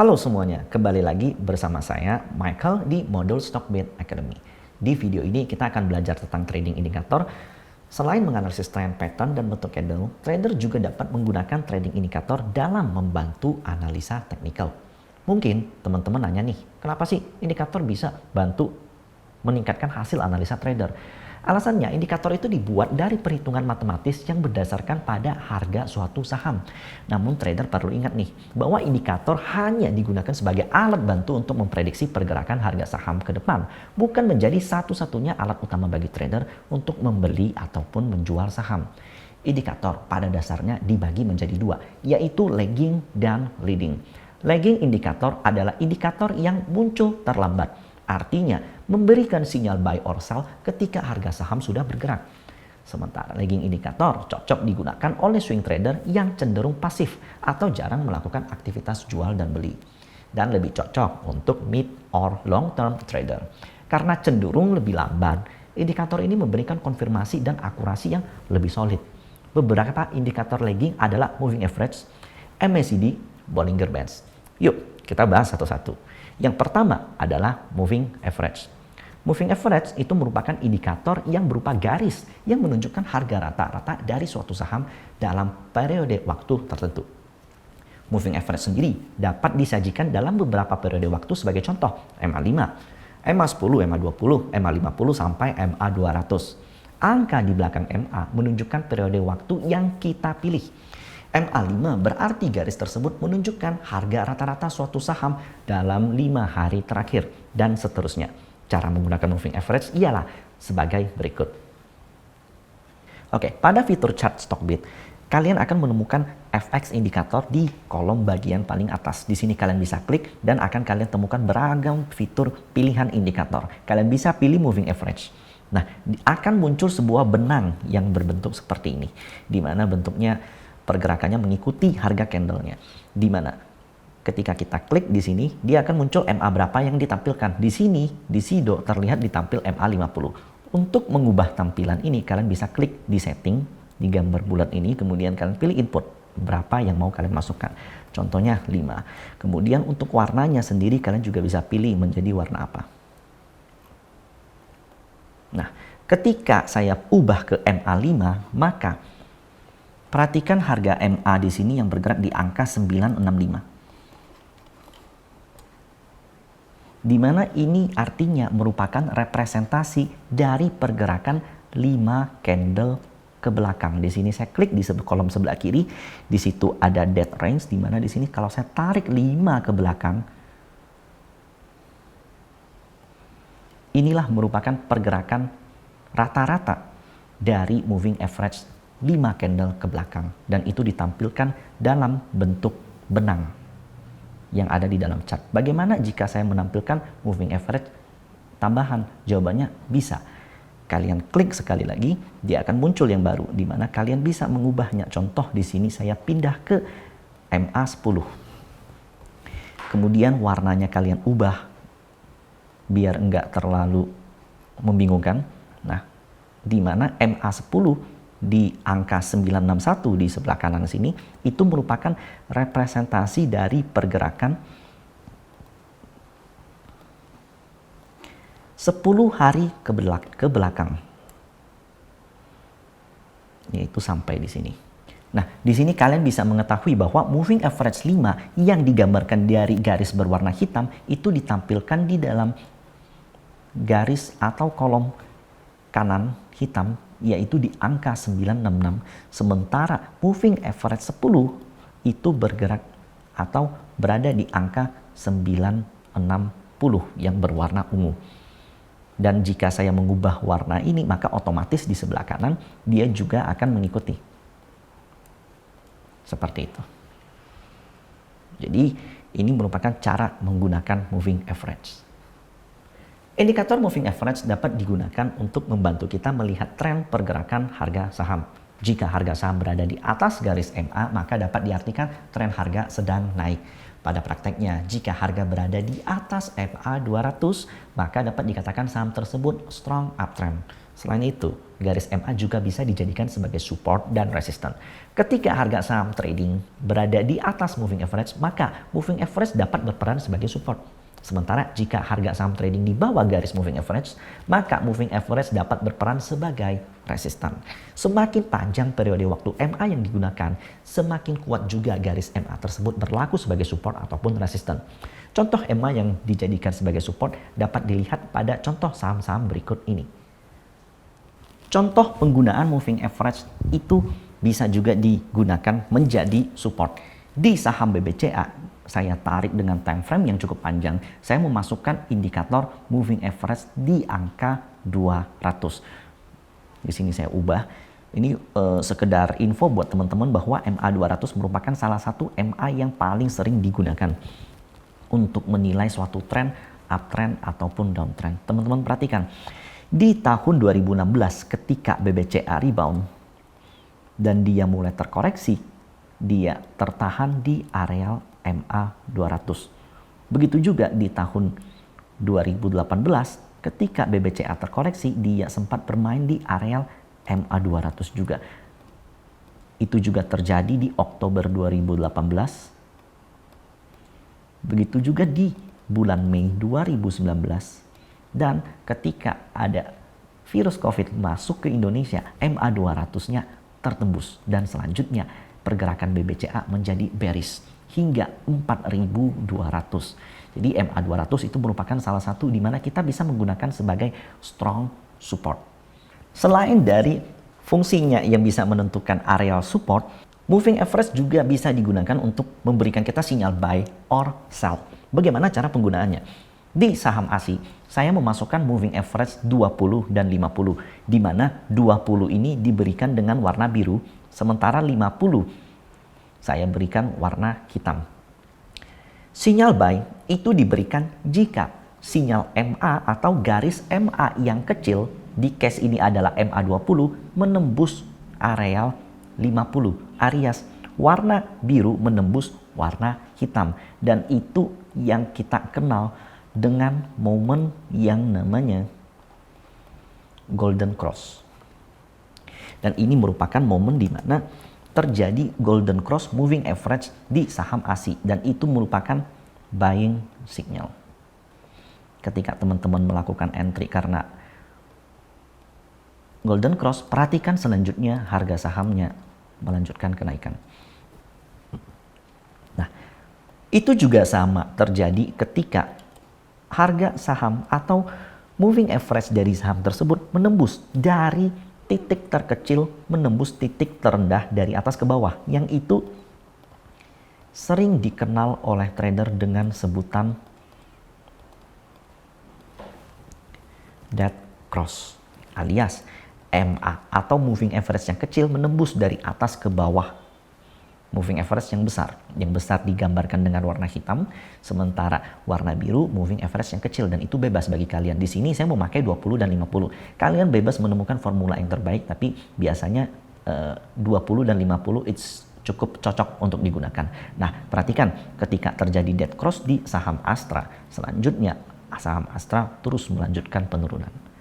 Halo semuanya, kembali lagi bersama saya Michael di Modul Stockbit Academy. Di video ini kita akan belajar tentang trading indikator. Selain menganalisis trend pattern dan bentuk candle, trader juga dapat menggunakan trading indikator dalam membantu analisa teknikal. Mungkin teman-teman nanya nih, kenapa sih indikator bisa bantu meningkatkan hasil analisa trader? Alasannya, indikator itu dibuat dari perhitungan matematis yang berdasarkan pada harga suatu saham. Namun trader perlu ingat nih, bahwa indikator hanya digunakan sebagai alat bantu untuk memprediksi pergerakan harga saham ke depan, bukan menjadi satu-satunya alat utama bagi trader untuk membeli ataupun menjual saham. Indikator pada dasarnya dibagi menjadi dua, yaitu lagging dan leading. Lagging indikator adalah indikator yang muncul terlambat. Artinya, memberikan sinyal buy or sell ketika harga saham sudah bergerak. Sementara lagging indikator cocok digunakan oleh swing trader yang cenderung pasif atau jarang melakukan aktivitas jual dan beli. Dan lebih cocok untuk mid or long term trader. Karena cenderung lebih lamban, indikator ini memberikan konfirmasi dan akurasi yang lebih solid. Beberapa indikator lagging adalah moving average, MACD, Bollinger Bands. Yuk, kita bahas satu-satu. Yang pertama adalah moving average. Moving average itu merupakan indikator yang berupa garis yang menunjukkan harga rata-rata dari suatu saham dalam periode waktu tertentu. Moving average sendiri dapat disajikan dalam beberapa periode waktu sebagai contoh MA5, MA10, MA20, MA50 sampai MA200. Angka di belakang MA menunjukkan periode waktu yang kita pilih. MA5 berarti garis tersebut menunjukkan harga rata-rata suatu saham dalam 5 hari terakhir dan seterusnya. Cara menggunakan moving average ialah sebagai berikut. Oke, pada fitur chart Stockbit, kalian akan menemukan FX indikator di kolom bagian paling atas. Di sini kalian bisa klik dan akan kalian temukan beragam fitur pilihan indikator. Kalian bisa pilih moving average. Nah, akan muncul sebuah benang yang berbentuk seperti ini, di mana bentuknya pergerakannya mengikuti harga candlenya. Di mana ketika kita klik di sini, dia akan muncul MA berapa yang ditampilkan. Di sini, di Sido terlihat ditampil MA50. Untuk mengubah tampilan ini, kalian bisa klik di setting, di gambar bulat ini, kemudian kalian pilih input, berapa yang mau kalian masukkan. Contohnya 5. Kemudian untuk warnanya sendiri, kalian juga bisa pilih menjadi warna apa. Nah, ketika saya ubah ke MA5, maka perhatikan harga MA di sini yang bergerak di angka 965. Di mana ini artinya merupakan representasi dari pergerakan 5 candle ke belakang. Di sini saya klik di kolom sebelah kiri, di situ ada dead range, di mana di sini kalau saya tarik 5 ke belakang, inilah merupakan pergerakan rata-rata dari moving average 5 candle ke belakang, dan itu ditampilkan dalam bentuk benang yang ada di dalam chart. Bagaimana jika saya menampilkan moving average tambahan? Jawabannya bisa. Kalian klik sekali lagi, dia akan muncul yang baru, di mana kalian bisa mengubahnya. Contoh di sini saya pindah ke MA10. Kemudian warnanya kalian ubah biar enggak terlalu membingungkan. Nah, di mana MA10 di angka 961 di sebelah kanan sini, itu merupakan representasi dari pergerakan 10 hari ke belakang. Yaitu sampai di sini. Nah, di sini kalian bisa mengetahui bahwa moving average 5 yang digambarkan dari garis berwarna hitam itu ditampilkan di dalam garis atau kolom kanan hitam, yaitu di angka 966. Sementara moving average 10 itu bergerak atau berada di angka 960 yang berwarna ungu. Dan jika saya mengubah warna ini, maka otomatis di sebelah kanan dia juga akan mengikuti. Seperti itu. Jadi ini merupakan cara menggunakan moving average. Indikator moving average dapat digunakan untuk membantu kita melihat tren pergerakan harga saham. Jika harga saham berada di atas garis MA, maka dapat diartikan tren harga sedang naik. Pada prakteknya, jika harga berada di atas MA 200, maka dapat dikatakan saham tersebut strong uptrend. Selain itu, garis MA juga bisa dijadikan sebagai support dan resistance. Ketika harga saham trading berada di atas moving average, maka moving average dapat berperan sebagai support. Sementara jika harga saham trading di bawah garis moving average, maka moving average dapat berperan sebagai resistan. Semakin panjang periode waktu MA yang digunakan, semakin kuat juga garis MA tersebut berlaku sebagai support ataupun resistan. Contoh MA yang dijadikan sebagai support dapat dilihat pada contoh saham-saham berikut ini. Contoh penggunaan moving average itu bisa juga digunakan menjadi support. Di saham BBCA, saya tarik dengan time frame yang cukup panjang. Saya memasukkan indikator moving average di angka 200. Di sini saya ubah. Ini sekedar info buat teman-teman bahwa MA 200 merupakan salah satu MA yang paling sering digunakan untuk menilai suatu tren, uptrend ataupun downtrend. Teman-teman perhatikan. Di tahun 2016 ketika BBCA rebound dan dia mulai terkoreksi, dia tertahan di areal MA 200. Begitu juga di tahun 2018 ketika BBCA terkoreksi, dia sempat bermain di areal MA 200 juga. Itu juga terjadi di Oktober 2018. Begitu juga di bulan Mei 2019. Dan ketika ada virus COVID masuk ke Indonesia, MA 200-nya tertembus. Dan selanjutnya pergerakan BBCA menjadi bearish hingga 4.200. Jadi MA 200 itu merupakan salah satu di mana kita bisa menggunakan sebagai strong support. Selain dari fungsinya yang bisa menentukan areal support, moving average juga bisa digunakan untuk memberikan kita sinyal buy or sell. Bagaimana cara penggunaannya? Di saham ASI, saya memasukkan moving average 20 dan 50, di mana 20 ini diberikan dengan warna biru, sementara 50 saya berikan warna hitam. Sinyal buy itu diberikan jika sinyal MA atau garis MA yang kecil, di case ini adalah MA 20, menembus areal 50 alias warna biru menembus warna hitam. Dan itu yang kita kenal dengan momen yang namanya golden cross. Dan ini merupakan momen di mana terjadi golden cross moving average di saham ASI, dan itu merupakan buying signal. Ketika teman-teman melakukan entry karena golden cross, perhatikan selanjutnya harga sahamnya melanjutkan kenaikan. Nah, itu juga sama terjadi ketika harga saham atau moving average dari saham tersebut menembus dari titik terkecil, menembus titik terendah dari atas ke bawah, yang itu sering dikenal oleh trader dengan sebutan dead cross, alias MA atau moving average yang kecil menembus dari atas ke bawah moving average yang besar. Yang besar digambarkan dengan warna hitam, sementara warna biru moving average yang kecil, dan itu bebas bagi kalian. Di sini saya memakai 20 dan 50. Kalian bebas menemukan formula yang terbaik, tapi biasanya 20 dan 50 it's cukup cocok untuk digunakan. Nah, perhatikan ketika terjadi dead cross di saham Astra, selanjutnya saham Astra terus melanjutkan penurunan.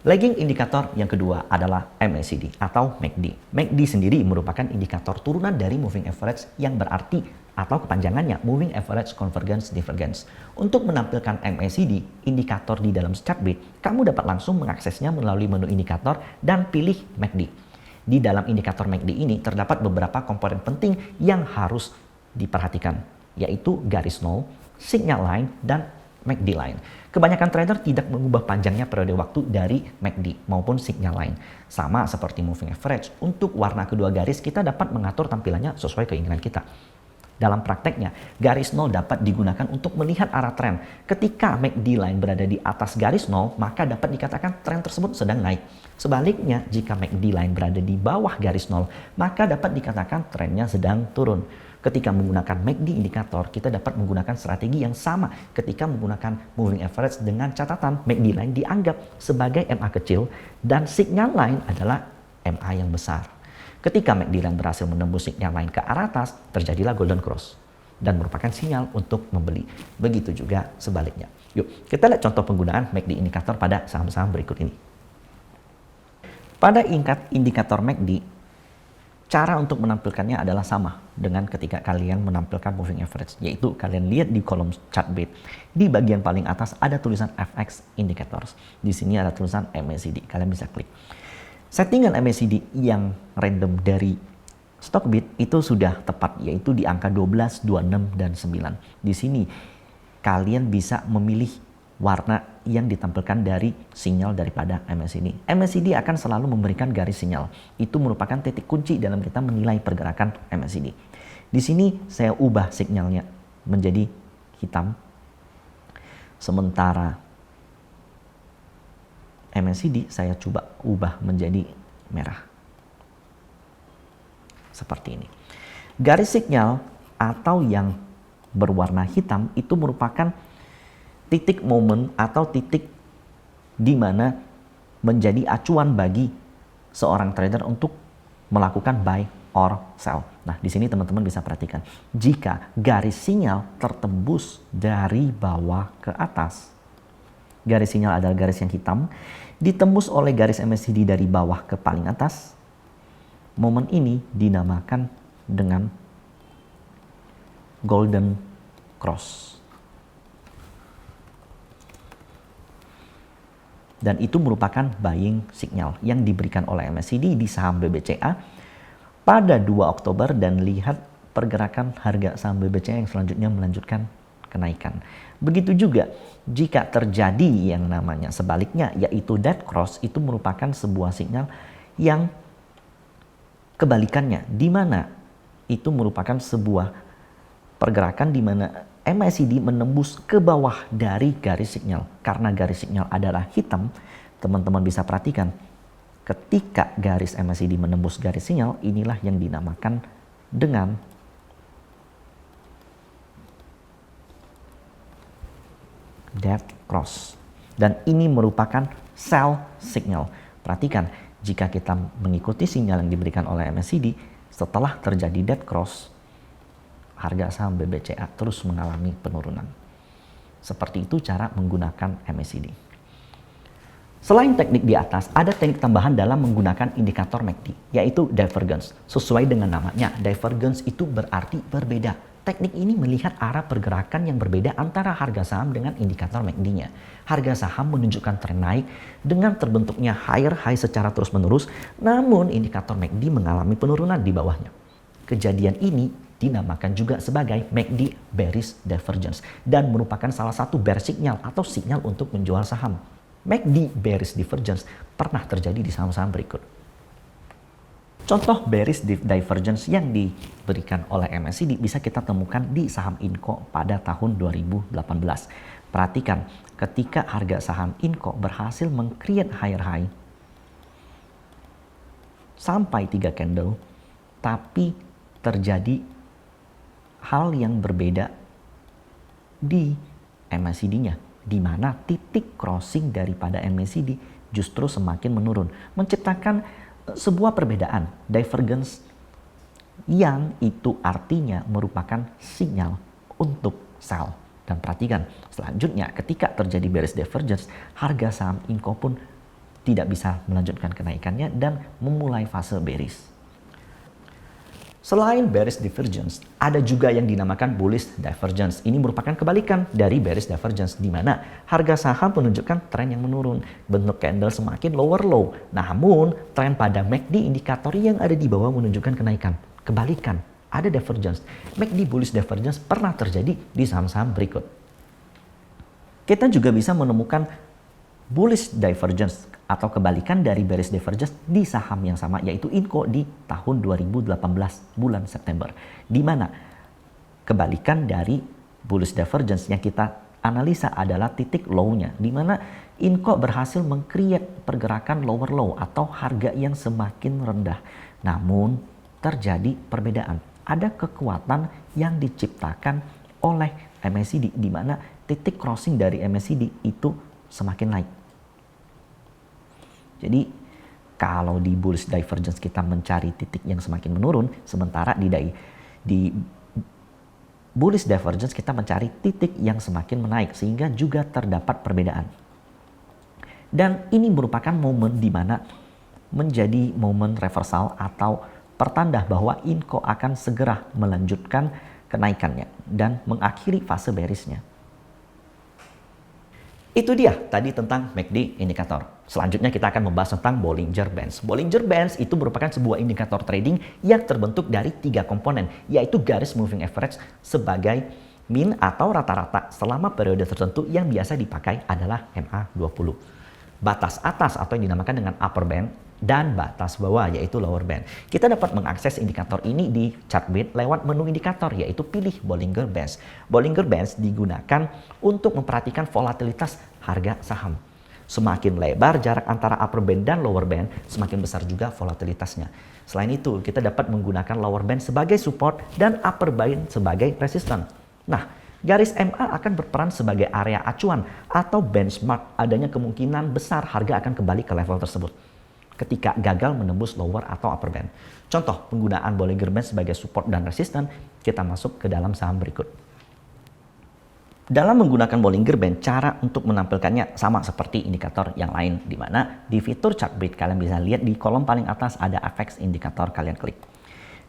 Lagging indikator yang kedua adalah MACD atau MACD. MACD sendiri merupakan indikator turunan dari moving average yang berarti atau kepanjangannya moving average convergence divergence. Untuk menampilkan MACD, indikator di dalam Chartbeat, kamu dapat langsung mengaksesnya melalui menu indikator dan pilih MACD. Di dalam indikator MACD ini terdapat beberapa komponen penting yang harus diperhatikan, yaitu garis nol, signal line, dan MACD line. Kebanyakan trader tidak mengubah panjangnya periode waktu dari MACD maupun signal line. Sama seperti moving average, untuk warna kedua garis kita dapat mengatur tampilannya sesuai keinginan kita. Dalam prakteknya, garis nol dapat digunakan untuk melihat arah tren. Ketika MACD line berada di atas garis nol, maka dapat dikatakan tren tersebut sedang naik. Sebaliknya, jika MACD line berada di bawah garis nol, maka dapat dikatakan trennya sedang turun. Ketika menggunakan MACD indikator, kita dapat menggunakan strategi yang sama ketika menggunakan moving average dengan catatan MACD line dianggap sebagai MA kecil dan signal line adalah MA yang besar. Ketika MACD line berhasil menembus signal line ke arah atas, terjadilah golden cross dan merupakan sinyal untuk membeli. Begitu juga sebaliknya. Yuk, kita lihat contoh penggunaan MACD indikator pada saham-saham berikut ini. Pada indikator MACD, cara untuk menampilkannya adalah sama dengan ketika kalian menampilkan moving average, yaitu kalian lihat di kolom chart bit. Di bagian paling atas ada tulisan FX Indicators. Di sini ada tulisan MACD, kalian bisa klik. Settingan MACD yang random dari Stockbit itu sudah tepat, yaitu di angka 12, 26, dan 9. Di sini kalian bisa memilih warna yang ditampilkan dari sinyal daripada MACD. MACD akan selalu memberikan garis sinyal. Itu merupakan titik kunci dalam kita menilai pergerakan MACD. Di sini saya ubah sinyalnya menjadi hitam. Sementara MACD saya coba ubah menjadi merah. Seperti ini. Garis sinyal atau yang berwarna hitam itu merupakan titik momen atau titik di mana menjadi acuan bagi seorang trader untuk melakukan buy or sell. Nah, di sini teman-teman bisa perhatikan. Jika garis sinyal tertembus dari bawah ke atas, garis sinyal adalah garis yang hitam, ditembus oleh garis MACD dari bawah ke paling atas, momen ini dinamakan dengan golden cross. Dan itu merupakan buying signal yang diberikan oleh MACD di saham BBCA pada 2 Oktober dan lihat pergerakan harga saham BBCA yang selanjutnya melanjutkan kenaikan. Begitu juga jika terjadi yang namanya sebaliknya, yaitu dead cross, itu merupakan sebuah sinyal yang kebalikannya, di mana itu merupakan sebuah pergerakan di mana MACD menembus ke bawah dari garis sinyal. Karena garis sinyal adalah hitam, teman-teman bisa perhatikan ketika garis MACD menembus garis sinyal, inilah yang dinamakan dengan dead cross. Dan ini merupakan sell signal. Perhatikan, jika kita mengikuti sinyal yang diberikan oleh MACD, setelah terjadi dead cross, harga saham BBCA terus mengalami penurunan. Seperti itu cara menggunakan MACD. Selain teknik di atas, ada teknik tambahan dalam menggunakan indikator MACD, yaitu divergence. Sesuai dengan namanya, divergence itu berarti berbeda. Teknik ini melihat arah pergerakan yang berbeda antara harga saham dengan indikator MACD-nya. Harga saham menunjukkan tren naik dengan terbentuknya higher high secara terus-menerus, namun indikator MACD mengalami penurunan di bawahnya. Kejadian ini dinamakan juga sebagai MACD bearish divergence dan merupakan salah satu bear signal atau sinyal untuk menjual saham. MACD bearish divergence pernah terjadi di saham-saham berikut. Contoh bearish divergence yang diberikan oleh MACD bisa kita temukan di saham Inco pada tahun 2018. Perhatikan, ketika harga saham Inco berhasil meng-create higher high sampai 3 candle, tapi terjadi hal yang berbeda di MACD-nya, di mana titik crossing daripada MACD justru semakin menurun, menciptakan sebuah perbedaan divergence yang itu artinya merupakan sinyal untuk sell. Dan perhatikan, selanjutnya ketika terjadi bearish divergence, harga saham Inco pun tidak bisa melanjutkan kenaikannya dan memulai fase bearish. Selain bearish divergence, ada juga yang dinamakan bullish divergence. Ini merupakan kebalikan dari bearish divergence, di mana harga saham menunjukkan tren yang menurun, bentuk candle semakin lower low. Namun, tren pada MACD indikator yang ada di bawah menunjukkan kenaikan. Kebalikan, ada divergence. MACD bullish divergence pernah terjadi di saham-saham berikut. Kita juga bisa menemukan bullish divergence atau kebalikan dari bearish divergence di saham yang sama, yaitu Inco di tahun 2018 bulan September, di mana kebalikan dari bullish divergence yang kita analisa adalah titik low-nya, di mana Inco berhasil meng-create pergerakan lower low atau harga yang semakin rendah. Namun terjadi perbedaan, ada kekuatan yang diciptakan oleh MACD, di mana titik crossing dari MACD itu semakin naik. Jadi kalau di bullish divergence kita mencari titik yang semakin menurun, sementara di bullish divergence kita mencari titik yang semakin menaik, sehingga juga terdapat perbedaan. Dan ini merupakan momen di mana menjadi momen reversal atau pertanda bahwa Inco akan segera melanjutkan kenaikannya dan mengakhiri fase bearishnya. Itu dia tadi tentang MACD indikator. Selanjutnya kita akan membahas tentang Bollinger Bands. Bollinger Bands itu merupakan sebuah indikator trading yang terbentuk dari 3 komponen, yaitu garis moving average sebagai mean atau rata-rata selama periode tertentu yang biasa dipakai adalah MA20. Batas atas atau yang dinamakan dengan upper band dan batas bawah yaitu lower band. Kita dapat mengakses indikator ini di Chartbit lewat menu indikator yaitu pilih Bollinger Bands. Bollinger Bands digunakan untuk memperhatikan volatilitas harga saham. Semakin lebar jarak antara upper band dan lower band, semakin besar juga volatilitasnya. Selain itu, kita dapat menggunakan lower band sebagai support dan upper band sebagai resistance. Nah, garis MA akan berperan sebagai area acuan atau benchmark, adanya kemungkinan besar harga akan kembali ke level tersebut ketika gagal menembus lower atau upper band. Contoh penggunaan Bollinger Band sebagai support dan resistance, kita masuk ke dalam saham berikut. Dalam menggunakan Bollinger Band, cara untuk menampilkannya sama seperti indikator yang lain, di mana di fitur Chartbit kalian bisa lihat di kolom paling atas ada FX indikator, kalian klik.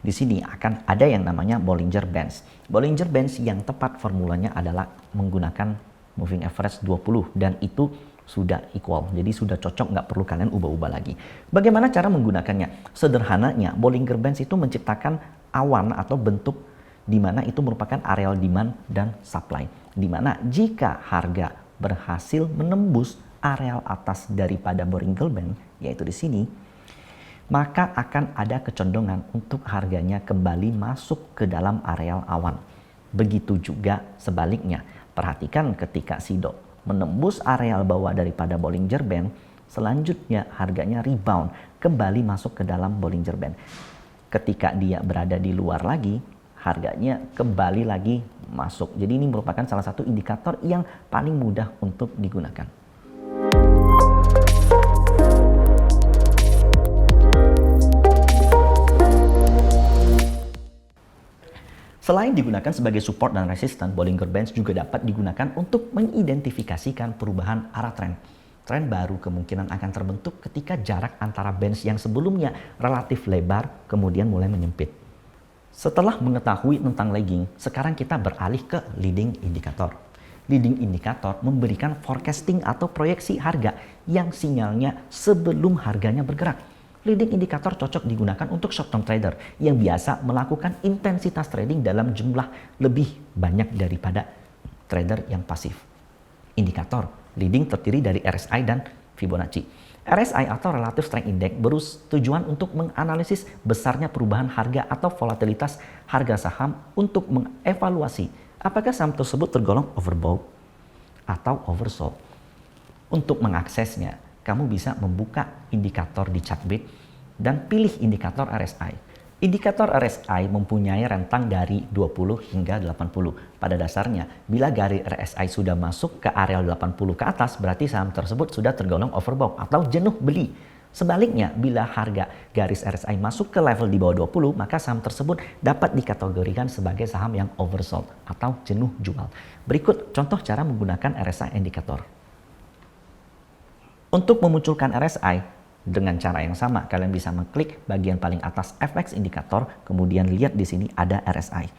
Di sini akan ada yang namanya Bollinger Bands. Bollinger Bands yang tepat formulanya adalah menggunakan moving average 20 dan itu sudah equal. Jadi sudah cocok, nggak perlu kalian ubah-ubah lagi. Bagaimana cara menggunakannya? Sederhananya, Bollinger Bands itu menciptakan awan atau bentuk di mana itu merupakan areal demand dan supply. Di mana jika harga berhasil menembus areal atas daripada Bollinger Band, yaitu di sini, maka akan ada kecondongan untuk harganya kembali masuk ke dalam areal awan. Begitu juga sebaliknya. Perhatikan ketika SIDO menembus areal bawah daripada Bollinger Band, selanjutnya harganya rebound, kembali masuk ke dalam Bollinger Band. Ketika dia berada di luar lagi, harganya kembali lagi masuk. Jadi ini merupakan salah satu indikator yang paling mudah untuk digunakan. Selain digunakan sebagai support dan resistance, Bollinger Bands juga dapat digunakan untuk mengidentifikasikan perubahan arah tren. Tren baru kemungkinan akan terbentuk ketika jarak antara bands yang sebelumnya relatif lebar kemudian mulai menyempit. Setelah mengetahui tentang lagging, sekarang kita beralih ke leading indicator. Leading indicator memberikan forecasting atau proyeksi harga yang sinyalnya sebelum harganya bergerak. Leading indikator cocok digunakan untuk short-term trader yang biasa melakukan intensitas trading dalam jumlah lebih banyak daripada trader yang pasif. Indikator leading terdiri dari RSI dan Fibonacci. RSI atau Relative Strength Index bertujuan untuk menganalisis besarnya perubahan harga atau volatilitas harga saham untuk mengevaluasi apakah saham tersebut tergolong overbought atau oversold. Untuk mengaksesnya, kamu bisa membuka indikator di Chartbit dan pilih indikator RSI. Indikator RSI mempunyai rentang dari 20 hingga 80. Pada dasarnya, bila garis RSI sudah masuk ke area 80 ke atas, berarti saham tersebut sudah tergolong overbought atau jenuh beli. Sebaliknya, bila harga garis RSI masuk ke level di bawah 20, maka saham tersebut dapat dikategorikan sebagai saham yang oversold atau jenuh jual. Berikut contoh cara menggunakan RSI indikator. Untuk memunculkan RSI, dengan cara yang sama, kalian bisa mengklik bagian paling atas FX indikator, kemudian lihat di sini ada RSI.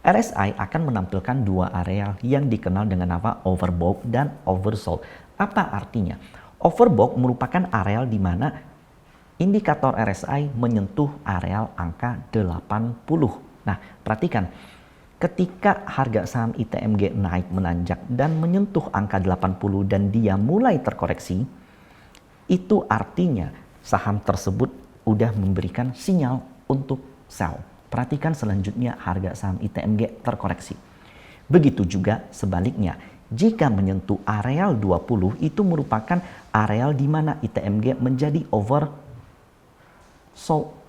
RSI akan menampilkan dua area yang dikenal dengan nama overbought dan oversold. Apa artinya? Overbought merupakan areal di mana indikator RSI menyentuh areal angka 80. Nah, perhatikan. Ketika harga saham ITMG naik menanjak dan menyentuh angka 80 dan dia mulai terkoreksi, itu artinya saham tersebut udah memberikan sinyal untuk sell. Perhatikan selanjutnya harga saham ITMG terkoreksi. Begitu juga sebaliknya, jika menyentuh areal 20 itu merupakan areal di mana ITMG menjadi oversold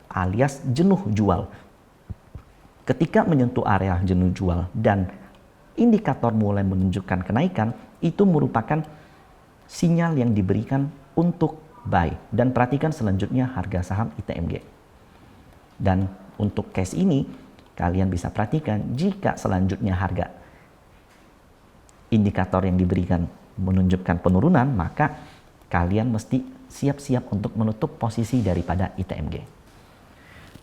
alias jenuh jual. Ketika menyentuh area jenuh jual dan indikator mulai menunjukkan kenaikan, itu merupakan sinyal yang diberikan untuk buy. Dan perhatikan selanjutnya harga saham ITMG. Dan untuk case ini, kalian bisa perhatikan jika selanjutnya harga indikator yang diberikan menunjukkan penurunan, maka kalian mesti siap-siap untuk menutup posisi daripada ITMG.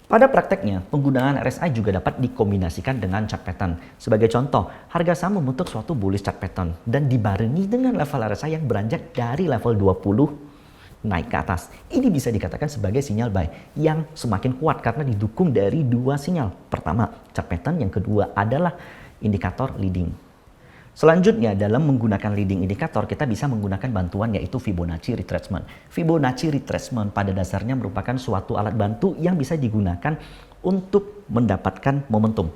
Pada prakteknya, penggunaan RSI juga dapat dikombinasikan dengan chart pattern. Sebagai contoh, harga saham membentuk suatu bullish chart pattern dan dibarengi dengan level RSI yang beranjak dari level 20 naik ke atas. Ini bisa dikatakan sebagai sinyal buy yang semakin kuat karena didukung dari dua sinyal. Pertama, chart pattern, yang kedua adalah indikator leading. Selanjutnya, dalam menggunakan leading indikator, kita bisa menggunakan bantuan yaitu Fibonacci retracement. Fibonacci retracement pada dasarnya merupakan suatu alat bantu yang bisa digunakan untuk mendapatkan momentum.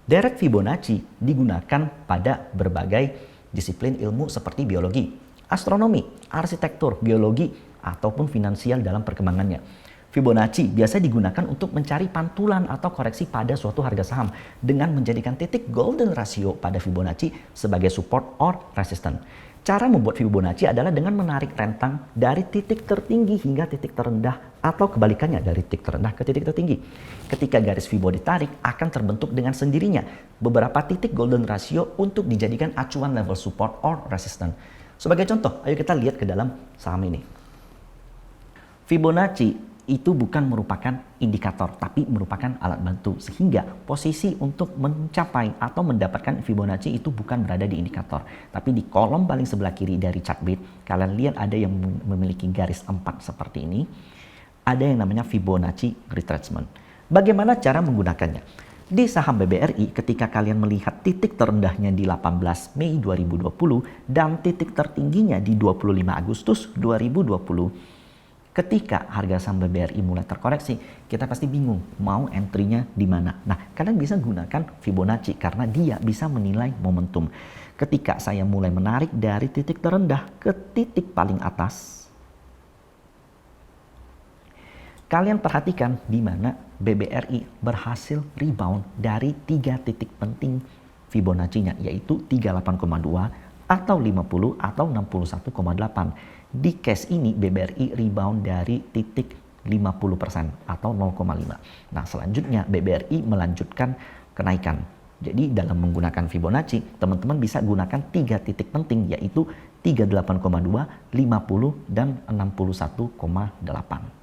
Deret Fibonacci digunakan pada berbagai disiplin ilmu seperti biologi, astronomi, arsitektur, biologi, ataupun finansial dalam perkembangannya. Fibonacci biasa digunakan untuk mencari pantulan atau koreksi pada suatu harga saham dengan menjadikan titik golden ratio pada Fibonacci sebagai support or resistance. Cara membuat Fibonacci adalah dengan menarik rentang dari titik tertinggi hingga titik terendah atau kebalikannya dari titik terendah ke titik tertinggi. Ketika garis Fibo ditarik akan terbentuk dengan sendirinya beberapa titik golden ratio untuk dijadikan acuan level support or resistance. Sebagai contoh, ayo kita lihat ke dalam saham ini. Fibonacci itu bukan merupakan indikator, tapi merupakan alat bantu. Sehingga posisi untuk mencapai atau mendapatkan Fibonacci itu bukan berada di indikator. Tapi di kolom paling sebelah kiri dari chart beat, kalian lihat ada yang memiliki garis 4 seperti ini. Ada yang namanya Fibonacci retracement. Bagaimana cara menggunakannya? Di saham BBRI, ketika kalian melihat titik terendahnya di 18 Mei 2020 dan titik tertingginya di 25 Agustus 2020, ketika harga saham BBRI mulai terkoreksi, kita pasti bingung mau entry-nya di mana. Nah, kalian bisa gunakan Fibonacci karena dia bisa menilai momentum. Ketika saya mulai menarik dari titik terendah ke titik paling atas, kalian perhatikan di mana BBRI berhasil rebound dari 3 titik penting Fibonacci-nya, yaitu 38,2 atau 50 atau 61,8. Di case ini BBRI rebound dari titik 50% atau 0,5. Nah, selanjutnya BBRI melanjutkan kenaikan. Jadi dalam menggunakan Fibonacci, teman-teman bisa gunakan 3 titik penting yaitu 38,2, 50 dan 61,8.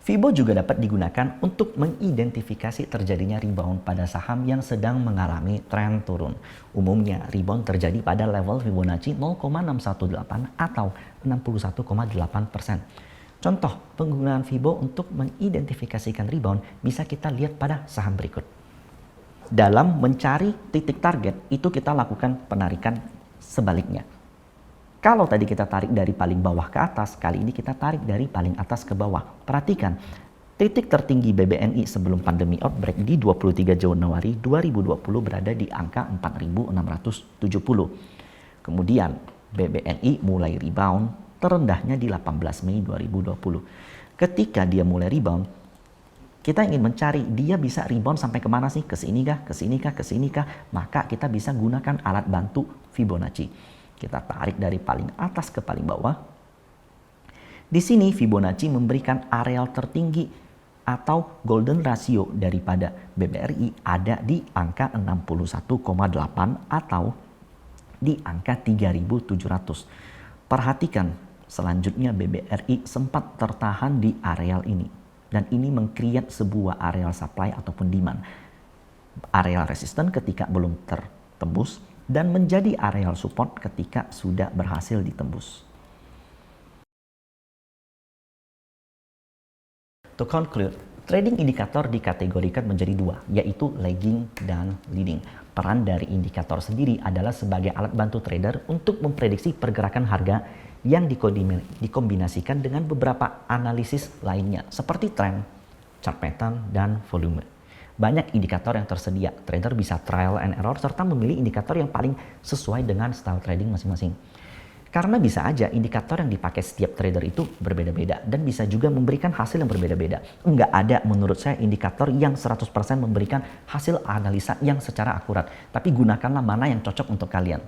Fibo juga dapat digunakan untuk mengidentifikasi terjadinya rebound pada saham yang sedang mengalami tren turun. Umumnya, rebound terjadi pada level Fibonacci 0,618 atau 61,8%. Contoh penggunaan Fibo untuk mengidentifikasikan rebound bisa kita lihat pada saham berikut. Dalam mencari titik target, itu kita lakukan penarikan sebaliknya. Kalau tadi kita tarik dari paling bawah ke atas, kali ini kita tarik dari paling atas ke bawah. Perhatikan, titik tertinggi BBNI sebelum pandemi outbreak di 23 Januari 2020 berada di angka 4.670. Kemudian BBNI mulai rebound, terendahnya di 18 Mei 2020. Ketika dia mulai rebound, kita ingin mencari dia bisa rebound sampai kemana sih? Ke sini kah? Ke sini kah? Ke sini kah? Maka kita bisa gunakan alat bantu Fibonacci. Kita tarik dari paling atas ke paling bawah. Di sini Fibonacci memberikan areal tertinggi atau golden ratio daripada BBRI ada di angka 61,8 atau di angka 3.700. Perhatikan, selanjutnya BBRI sempat tertahan di areal ini. Dan ini meng-create sebuah areal supply ataupun demand. Areal resistance ketika belum tertembus, dan menjadi areal support ketika sudah berhasil ditembus. To conclude, trading indikator dikategorikan menjadi 2, yaitu lagging dan leading. Peran dari indikator sendiri adalah sebagai alat bantu trader untuk memprediksi pergerakan harga yang dikombinasikan dengan beberapa analisis lainnya, seperti tren, chart pattern, dan volume. Banyak indikator yang tersedia, trader bisa trial and error serta memilih indikator yang paling sesuai dengan style trading masing-masing. Karena bisa aja indikator yang dipakai setiap trader itu berbeda-beda dan bisa juga memberikan hasil yang berbeda-beda. Enggak ada menurut saya indikator yang 100% memberikan hasil analisa yang secara akurat. Tapi gunakanlah mana yang cocok untuk kalian.